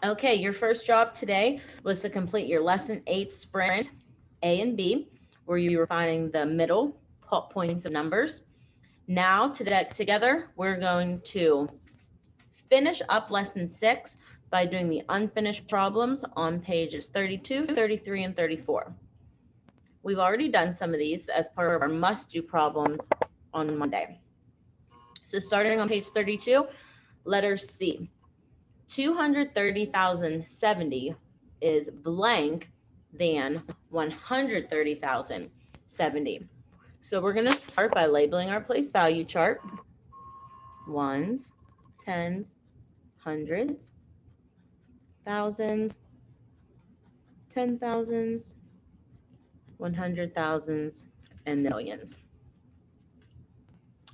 Okay, your first job today was to complete your lesson 8 sprint A and B, where you were finding the middle points of numbers. Now, together, we're going to finish up lesson 6 by doing the unfinished problems on pages 32, 33, and 34. We've already done some of these as part of our must-do problems on Monday. So starting on page 32, letter C. 230,070 is blank than 130,070. So we're going to start by labeling our place value chart. Ones, tens, hundreds, thousands, 10,000s, 100,000s, and millions.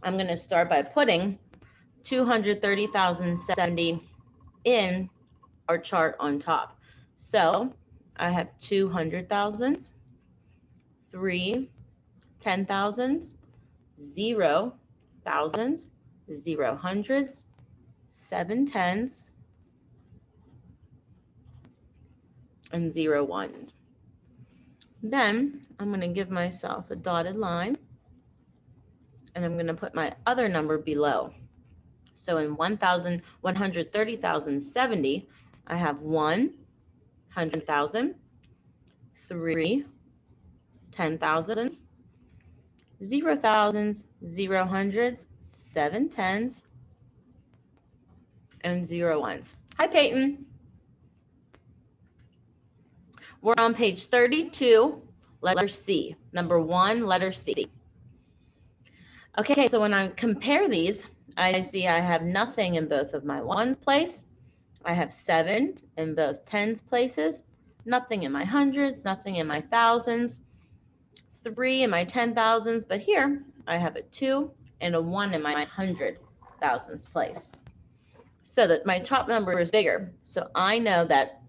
I'm going to start by putting 230,070 in our chart on top. So I have 200,000s, 3 10,000s, 0 thousands, 0 hundreds, 7 tens, and 0 ones. Then I'm going to give myself a dotted line, and I'm going to put my other number below. So in 130,070, I have 100,000, 3 10,000s, 0 thousands, 0 hundreds, 7 tens, and 0 ones. Hi, Peyton. We're on page 32, letter C, number 1, letter C. Okay, so when I compare these, I see I have nothing in both of my ones place. I have 7 in both tens places, nothing in my hundreds, nothing in my thousands, 3 in my 10,000s, but here I have a 2 and a 1 in my 100,000s place. So that my top number is bigger. So I know that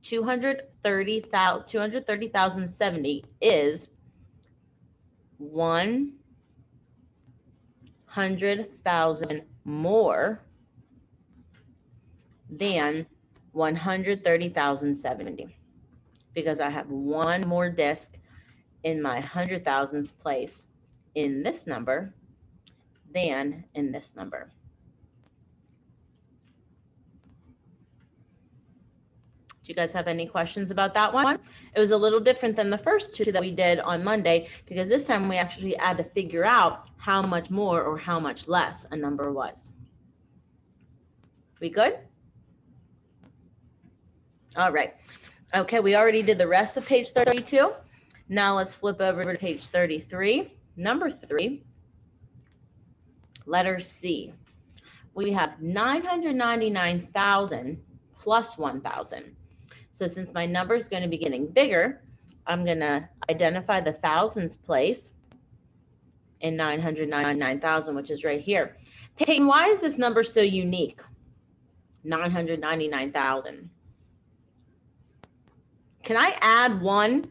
230,070 is 100,000 more than 130,070 because I have one more disc in my 100,000s place in this number than in this number. Do you guys have any questions about that one? It was a little different than the first two that we did on Monday because this time we actually had to figure out how much more or how much less a number was. We good? All right. Okay, we already did the rest of page 32. Now let's flip over to page 33, number 3, letter C. We have 999,000 plus 1,000. So since my number is going to be getting bigger, I'm going to identify the thousands place in 999,000, which is right here. Peyton, why is this number so unique? 999,000. Can I add 1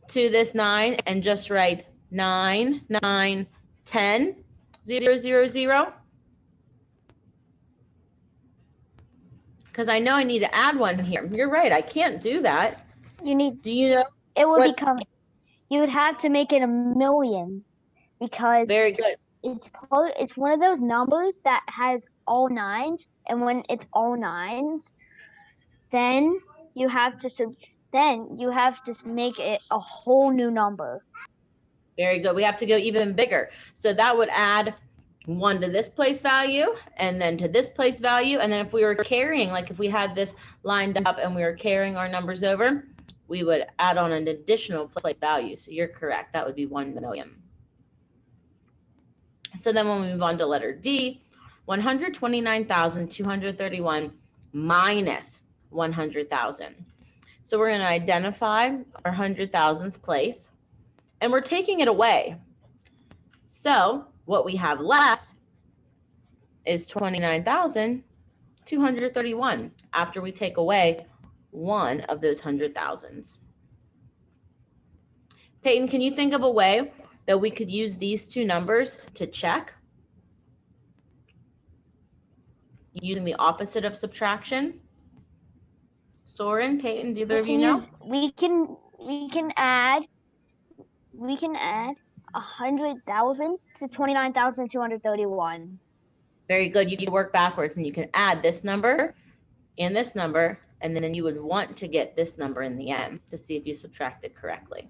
to this 9 and just write 9, 9, 10, 0, 0, 0? Because I know I need to add 1 here. You're right. I can't do that. You need. Do you know? It would become. You would have to make it a million because. Very good. It's one of those numbers that has all 9s, and when it's all 9s, then you have to make it a whole new number. Very good. We have to go even bigger. So that would add 1 to this place value and then to this place value. And then if we were carrying, like if we had this lined up and we were carrying our numbers over, we would add on an additional place value. So you're correct. That would be 1 million. So then when we move on to letter D, 129,231 minus 100,000. So we're going to identify our 100,000s place and we're taking it away. So what we have left is 29,231 after we take away 1 of those 100,000s. Peyton, can you think of a way that we could use these two numbers to check using the opposite of subtraction? Soren, Peyton, do either We of you can know? use we can add 100,000 to 29,231. Very good. You can work backwards and you can add this number and this number, and then you would want to get this number in the end to see if you subtracted correctly.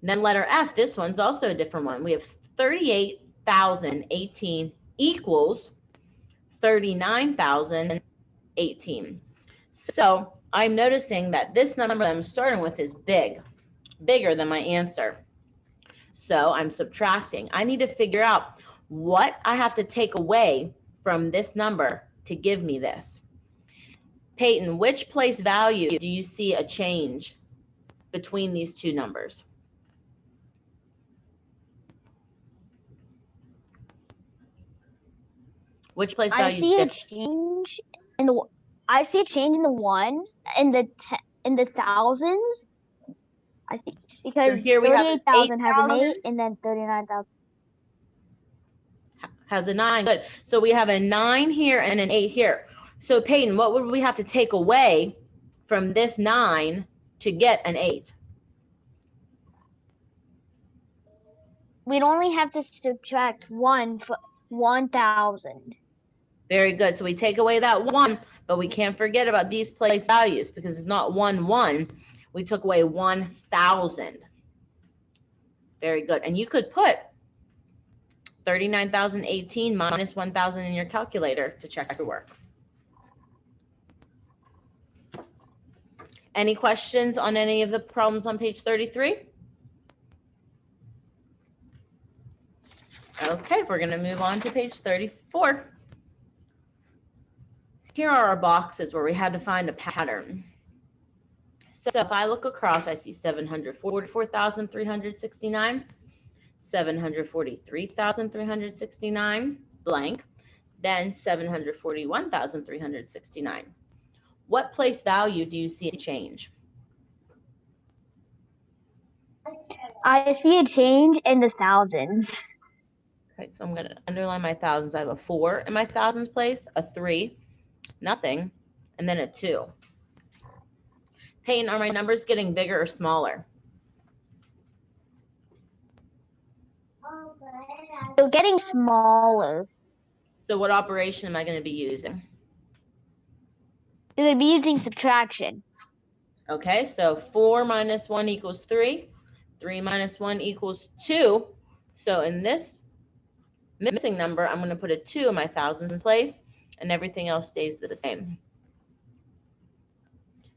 And then letter F, this one's also a different one. We have 38,018 equals 39,018. So I'm noticing that this number I'm starting with is bigger than my answer. So I'm subtracting. I need to figure out what I have to take away from this number to give me this. Peyton, which place value do you see a change between these two numbers? Which place value? I see a change in the one in the thousands. I think because So here we have 38,000 has an 8 and then 39,000 has a 9. Good. So we have a 9 here and an 8 here. So Peyton, what would we have to take away from this 9 to get an 8? We'd only have to subtract 1,000. Very good. So we take away that 1, but we can't forget about these place values because it's not 1, 1. We took away 1,000. Very good. And you could put 39,018 minus 1,000 in your calculator to check your work. Any questions on any of the problems on page 33? Okay, we're going to move on to page 34. Here are our boxes where we had to find a pattern. So if I look across, I see 744,369, 743,369, blank, then 741,369. What place value do you see change? I see a change in the thousands. Okay, so I'm going to underline my thousands. I have a 4 in my thousands place, a 3, nothing, and then a 2. Peyton, are my numbers getting bigger or smaller? They're getting smaller. So what operation am I going to be using? We would be using subtraction. Okay, so 4 minus 1 equals 3. 3 minus 1 equals 2. So in this missing number, I'm going to put a 2 in my thousands place, and everything else stays the same.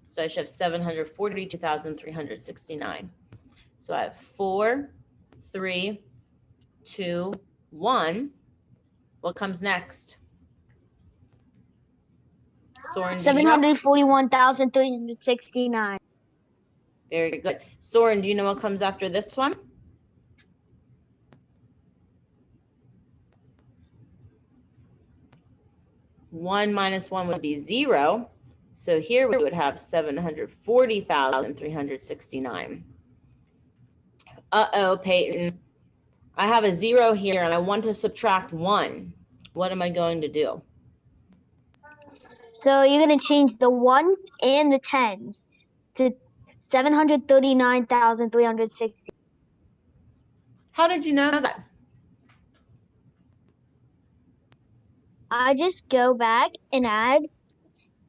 So I should have 742,369. So I have 4, 3, 2, 1. What comes next? Soren, 741,369. Very good. Soren, do you know what comes after this one? One minus 1 would be 0. So here we would have 740,369. Uh-oh, Peyton. I have a 0 here and I want to subtract 1. What am I going to do? So you're going to change the 1s and the 10s to 739,360. How did you know that? I just go back and add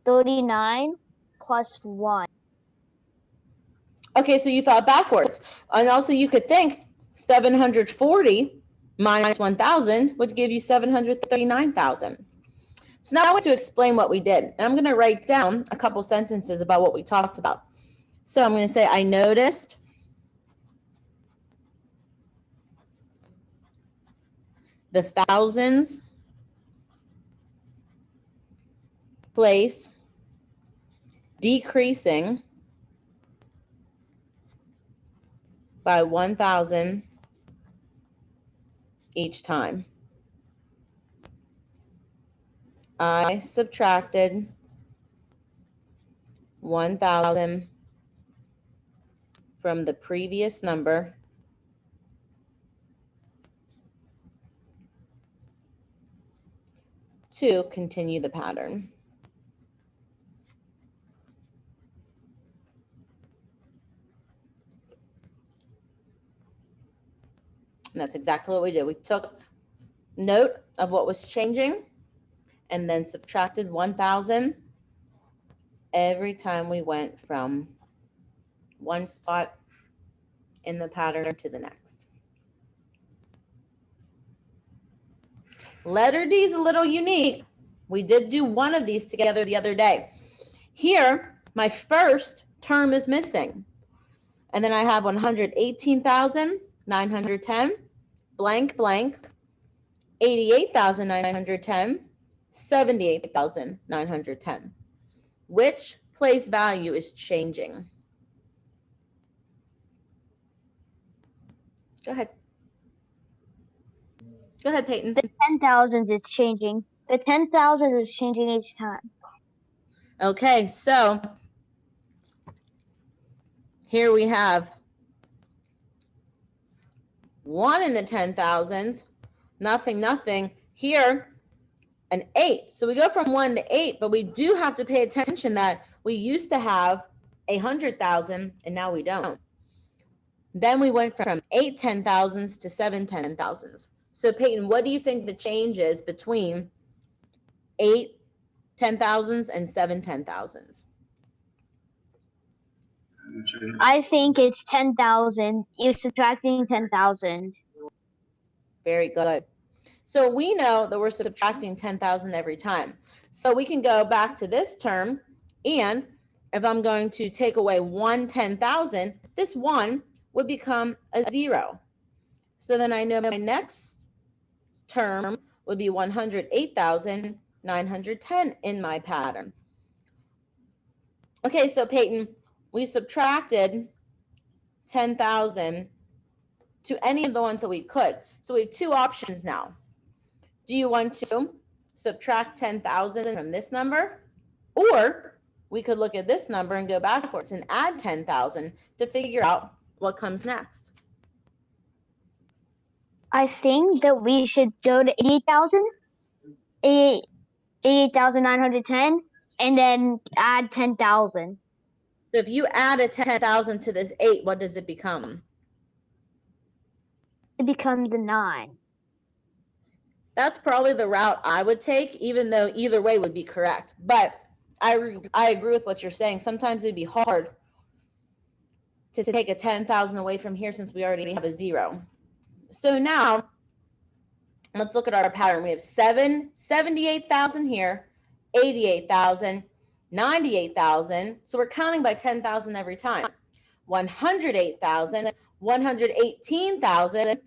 39 plus 1. Okay, so you thought backwards. And also you could think 740 minus 1,000 would give you 739,000. So now I want to explain what we did. And I'm going to write down a couple sentences about what we talked about. So I'm going to say, I noticed the thousands place decreasing by 1,000 each time. I subtracted 1,000 from the previous number to continue the pattern. And that's exactly what we did. We took note of what was changing and then subtracted 1,000 every time we went from one spot in the pattern to the next. Letter D is a little unique. We did do one of these together the other day. Here, my first term is missing. And then I have 118,910, blank, blank, 88,910, 78,910. Which place value is changing? Go ahead. Go ahead, Peyton. The 10,000s is changing. The 10,000s is changing each time. Okay, so here we have 1 in the 10,000s, nothing, nothing. Here, an 8. So we go from 1 to 8, but we do have to pay attention that we used to have 100,000 and now we don't. Then we went from 8 10,000s to 7 10,000s. So Peyton, what do you think the change is between 8 10,000s and 7 10,000s? I think it's 10,000. You're subtracting 10,000. Very good. So we know that we're subtracting 10,000 every time. So we can go back to this term, and if I'm going to take away 1 10,000, this 1 would become a 0. So then I know my next term would be 108,910 in my pattern. Okay, so Peyton, we subtracted 10,000 to any of the ones that we could. So we have two options now. Do you want to subtract 10,000 from this number? Or we could look at this number and go backwards and add 10,000 to figure out what comes next. I think that we should go to 88,000, 88,910, and then add 10,000. So if you add a 10,000 to this 8, what does it become? It becomes a 9. That's probably the route I would take, even though either way would be correct. But I agree with what you're saying. Sometimes it'd be hard to take a 10,000 away from here since we already have a 0. So now let's look at our pattern. We have 78,000 here, 88,000, 98,000. So we're counting by 10,000 every time. 108,000, 118,000.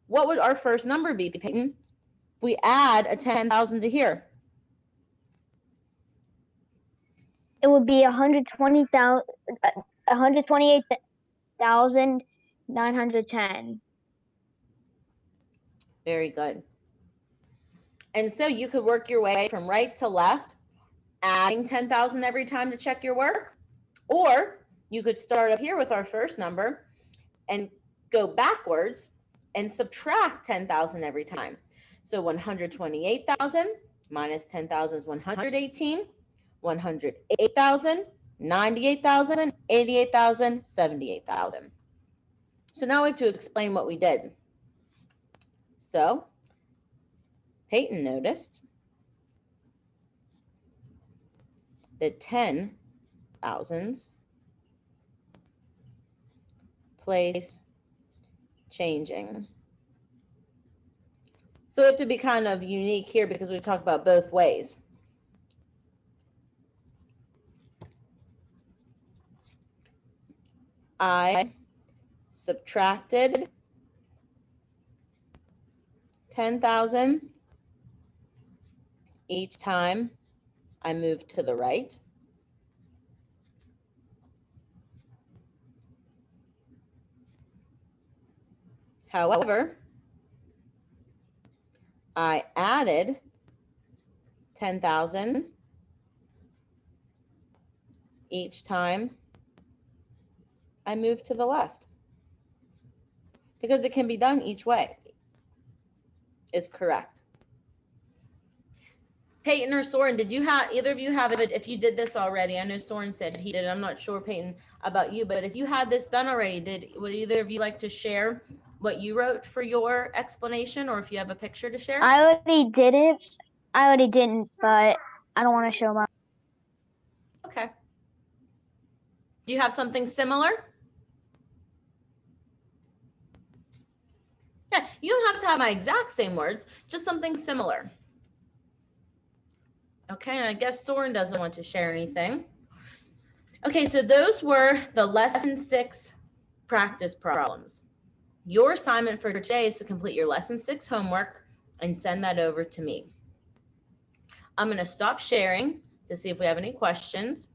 What would our first number be, Peyton? If we add a 10,000 to here? It would be 128,910. Very good. And so you could work your way from right to left, adding 10,000 every time to check your work. Or you could start up here with our first number and go backwards and subtract 10,000 every time. So 128,000 minus 10,000 is 118, 108,000, 98,000, 88,000, 78,000. So now we have to explain what we did. So Peyton noticed that 10,000s place changing. So we have to be kind of unique here because we talk about both ways. I subtracted 10,000 each time I moved to the right. However, I added 10,000 each time I moved to the left, because it can be done each way is correct. Peyton or Soren, did you have, either of you have it, if you did this already? I know Soren said he did. I'm not sure, Peyton, about you, but if you had this done already, would either of you like to share what you wrote for your explanation, or if you have a picture to share? I already did it. I already didn't, but I don't want to show my. Okay. Do you have something similar? Yeah, you don't have to have my exact same words, just something similar. Okay, and I guess Soren doesn't want to share anything. Okay, so those were the lesson 6 practice problems. Your assignment for today is to complete your lesson 6 homework and send that over to me. I'm going to stop sharing to see if we have any questions.